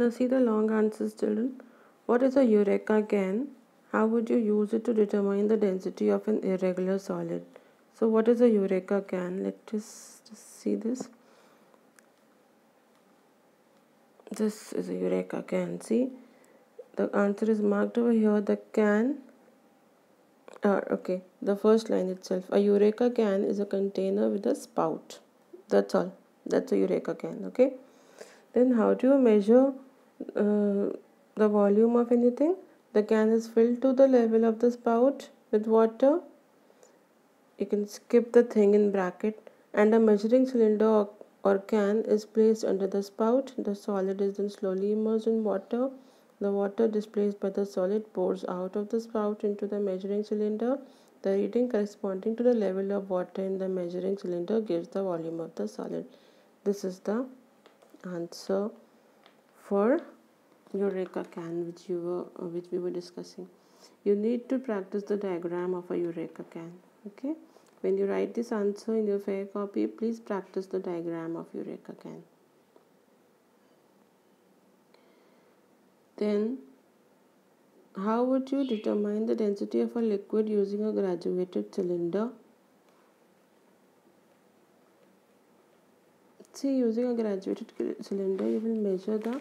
Now see the long answers, children. What is a Eureka can? How would you use it to determine the density of an irregular solid? So what is a Eureka can? Let's just see this. This is a Eureka can. See, the answer is marked over here. The can. Okay, the first line itself. A Eureka can is a container with a spout. That's all. That's a Eureka can. Okay. Then how do you measure the volume of anything? The can is filled to the level of the spout with water. You can skip the thing in bracket, and a measuring cylinder or can is placed under the spout. The solid is then slowly immersed in water. The water displaced by the solid pours out of the spout into the measuring cylinder. The reading corresponding to the level of water in the measuring cylinder gives the volume of the solid. This is the answer for Eureka can, which we were discussing. You need to practice the diagram of a Eureka can. Okay, when you write this answer in your fair copy, please practice the diagram of Eureka can. Then, how would you determine the density of a liquid using a graduated cylinder? See, using a graduated cylinder, you will measure the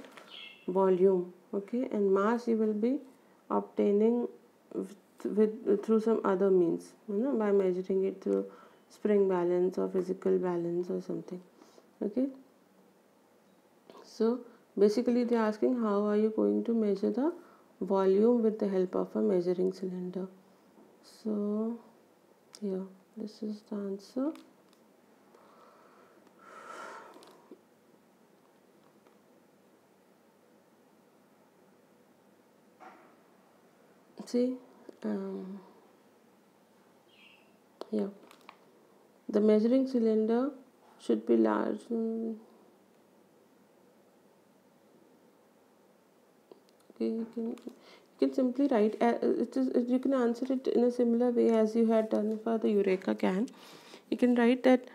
volume, okay, and mass you will be obtaining through some other means, by measuring it through spring balance or physical balance or something. Okay, so basically they are asking how are you going to measure the volume with the help of a measuring cylinder. So here, this is the answer. See, here the measuring cylinder should be large. Okay, you can simply write you can answer it in a similar way as you had done for the Eureka can. You can write that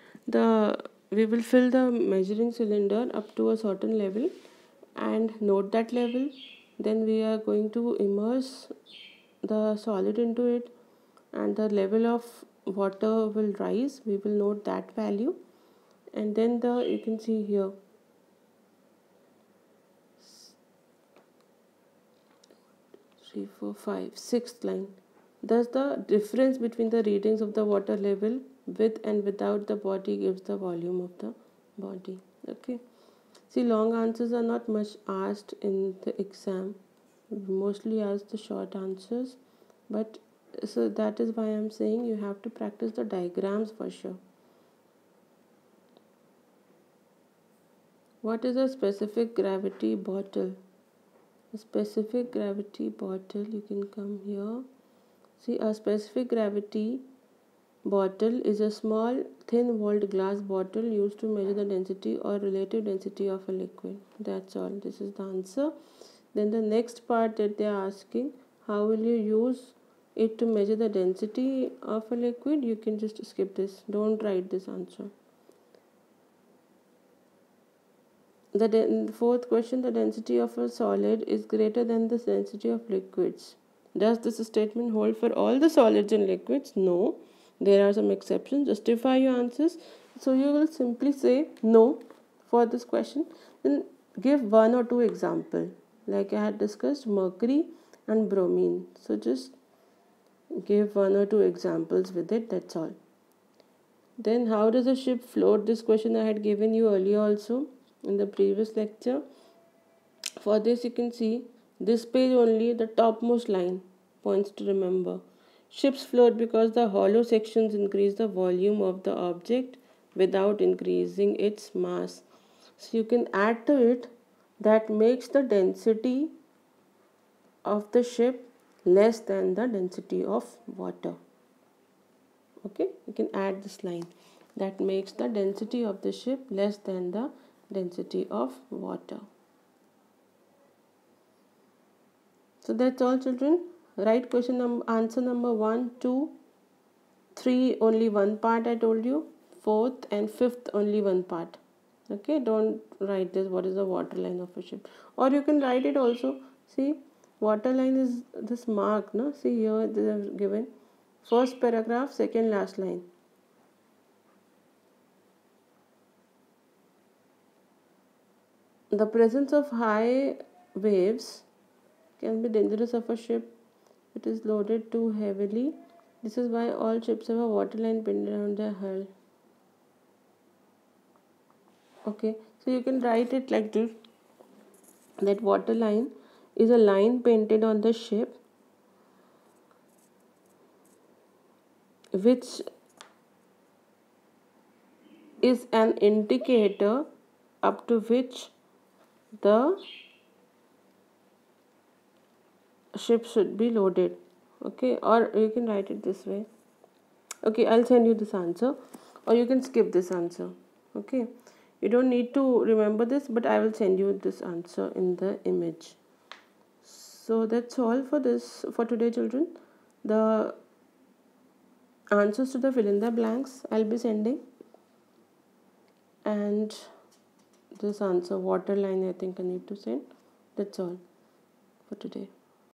we will fill the measuring cylinder up to a certain level and note that level. Then we are going to immerse the solid into it, and the level of water will rise. We will note that value, and then you can see here 3, 4, 5, 6th line. Thus the difference between the readings of the water level with and without the body gives the volume of the body. Okay, see, long answers are not much asked in the exam. We mostly ask the short answers, but so that is why I am saying you have to practice the diagrams for sure. What is a specific gravity bottle? A specific gravity bottle, you can come here. See, a specific gravity bottle is a small thin walled glass bottle used to measure the density or relative density of a liquid. That's all. This is the answer. Then the next part that they are asking, how will you use it to measure the density of a liquid? You can just skip this. Don't write this answer. The fourth question, the density of a solid is greater than the density of liquids. Does this statement hold for all the solids and liquids? No. There are some exceptions. Justify your answers. So you will simply say no for this question. Then give 1 or 2 examples. Like I had discussed, mercury and bromine. So just give 1 or 2 examples with it. That's all. Then how does a ship float? This question I had given you earlier also in the previous lecture. For this you can see this page only, the topmost line points to remember. Ships float because the hollow sections increase the volume of the object without increasing its mass. So you can add to it that makes the density of the ship less than the density of water. Okay, you can add this line that makes the density of the ship less than the density of water. So that's all, children. Write question answer number 1, 2, 3 only one part I told you, 4th and 5th only one part. Okay, don't write this what is the water line of a ship, or you can write it also. See, water line is this mark, no? See here they have given first paragraph, second last line. The presence of high waves can be dangerous of a ship. It is loaded too heavily. This is why all ships have a water line pinned around their hull. Okay, so you can write it like this, that water line is a line painted on the ship which is an indicator up to which the ship should be loaded. Okay, or you can write it this way. Okay, I'll send you this answer, or you can skip this answer. Okay, you don't need to remember this, but I will send you this answer in the image. So that's all for this for today, children. The answers to the fill in the blanks I'll be sending, and this answer water line I think I need to send. That's all for today.